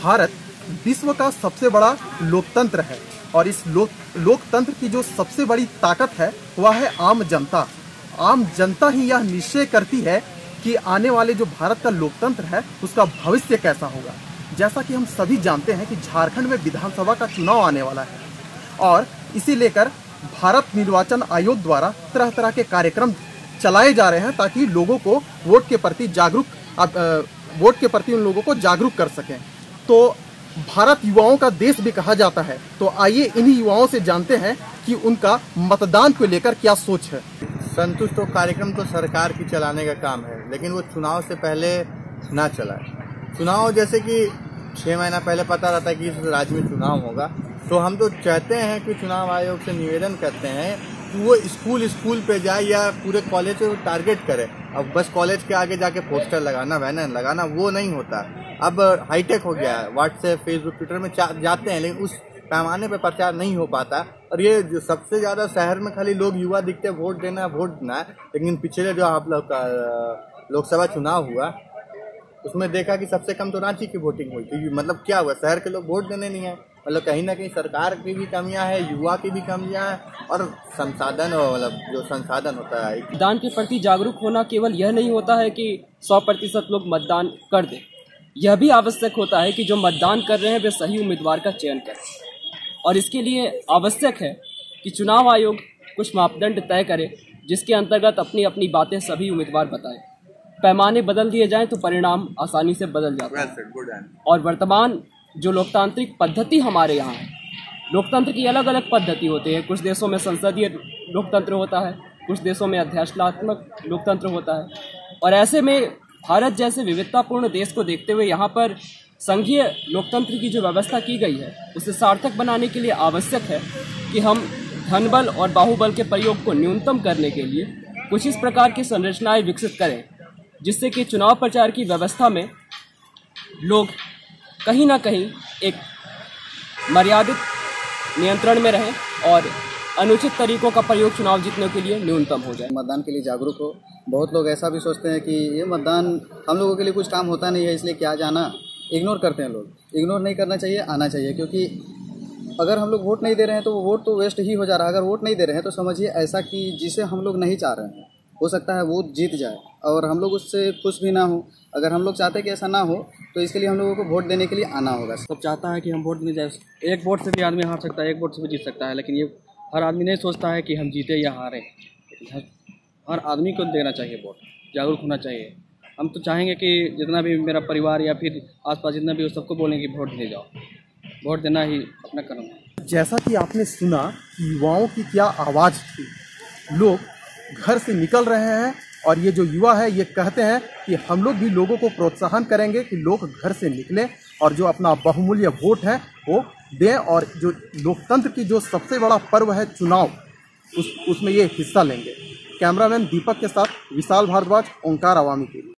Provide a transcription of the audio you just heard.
भारत विश्व का सबसे बड़ा लोकतंत्र है और इस लोकतंत्र की जो सबसे बड़ी ताकत है वह है आम जनता। आम जनता ही यह निश्चय करती है कि आने वाले जो भारत का लोकतंत्र है उसका भविष्य कैसा होगा। जैसा कि हम सभी जानते हैं कि झारखंड में विधानसभा का चुनाव आने वाला है और इसी लेकर भारत निर्वाचन आयोग द्वारा तरह तरह के कार्यक्रम चलाए जा रहे हैं ताकि लोगों को वोट के प्रति उन लोगों को जागरूक कर सकें। तो भारत युवाओं का देश भी कहा जाता है। तो आइए इन्हीं युवाओं से जानते हैं कि उनका मतदान को लेकर क्या सोच है। संतुष्ट तो कार्यक्रम तो सरकार की चलाने का काम है, लेकिन वो चुनाव से पहले ना चलाए। चुनाव जैसे कि 6 महीना पहले पता रहता है कि इस राज्य में चुनाव होगा, तो हम तो चाहते हैं कि चुनाव आयोग से निवेदन करते हैं कि वो स्कूल पे जाए या पूरे कॉलेज को टारगेट करे। अब बस कॉलेज के आगे जाके पोस्टर लगाना, बैनर लगाना वो नहीं होता। अब हाईटेक हो गया है, व्हाट्सएप, फेसबुक, ट्विटर में जाते हैं, लेकिन उस पैमाने पे प्रचार नहीं हो पाता। और ये जो सबसे ज़्यादा शहर में खाली लोग युवा दिखते हैं, वोट देना है, लेकिन पिछले जो आप लोग का लोकसभा चुनाव हुआ उसमें देखा कि सबसे कम तो रांची की वोटिंग हुई थी। मतलब क्या हुआ, शहर के लोग वोट देने नहीं आए। मतलब कहीं ना कहीं सरकार की भी कमियां है, युवा की भी कमियां है और संसाधन, मतलब जो संसाधन होता है। मतदान के प्रति जागरूक होना केवल यह नहीं होता है कि 100% लोग मतदान कर दें, यह भी आवश्यक होता है कि जो मतदान कर रहे हैं वे सही उम्मीदवार का चयन करें। और इसके लिए आवश्यक है कि चुनाव आयोग कुछ मापदंड तय करे जिसके अंतर्गत अपनी अपनी बातें सभी उम्मीदवार बताएं। पैमाने बदल दिए जाएं तो परिणाम आसानी से बदल जाते हैं। और वर्तमान जो लोकतांत्रिक पद्धति हमारे यहाँ है, लोकतंत्र की अलग अलग पद्धति होती है। कुछ देशों में संसदीय लोकतंत्र होता है, कुछ देशों में अध्यादेशात्मक लोकतंत्र होता है। और ऐसे में भारत जैसे विविधतापूर्ण देश को देखते हुए यहाँ पर संघीय लोकतंत्र की जो व्यवस्था की गई है उसे सार्थक बनाने के लिए आवश्यक है कि हम धनबल और बाहुबल के प्रयोग को न्यूनतम करने के लिए कुछ इस प्रकार की संरचनाएं विकसित करें जिससे कि चुनाव प्रचार की व्यवस्था में लोग कहीं ना कहीं एक मर्यादित नियंत्रण में रहें और अनुचित तरीकों का प्रयोग चुनाव जीतने के लिए न्यूनतम हो जाए। मतदान के लिए जागरूक हो। बहुत लोग ऐसा भी सोचते हैं कि ये मतदान हम लोगों के लिए कुछ काम होता नहीं है, इसलिए क्या जाना, इग्नोर करते हैं लोग। इग्नोर नहीं करना चाहिए, आना चाहिए, क्योंकि अगर हम लोग वोट नहीं दे रहे हैं तो वो वोट तो वेस्ट ही हो जा रहा है। अगर वोट नहीं दे रहे हैं तो समझिए ऐसा कि जिसे हम लोग नहीं चाह रहे हैं, हो सकता है वो जीत जाए और हम लोग उससे खुश भी ना हो। अगर हम लोग चाहते हैं कि ऐसा ना हो तो इसके लिए हम लोगों को वोट देने के लिए आना होगा। सब चाहता है कि हम वोट देने जाए। एक वोट से भी आदमी हार सकता है, एक वोट से भी जीत सकता है, लेकिन ये हर आदमी नहीं सोचता है कि हम जीते या हारें। हर आदमी को देना चाहिए वोट, जागरूक होना चाहिए। हम तो चाहेंगे कि जितना भी मेरा परिवार या फिर आसपास जितना भी हो सबको बोलेंगे कि वोट दे जाओ। वोट देना ही अपना कर्म है। जैसा कि आपने सुना कि युवाओं की क्या आवाज़ थी, लोग घर से निकल रहे हैं और ये जो युवा है ये कहते हैं कि हम लोग भी लोगों को प्रोत्साहन करेंगे कि लोग घर से निकलें और जो अपना बहुमूल्य वोट है वो दें और जो लोकतंत्र की जो सबसे बड़ा पर्व है चुनाव, उसमें ये हिस्सा लेंगे। कैमरामैन दीपक के साथ विशाल भारद्वाज, ओंकार अवामी के लिए।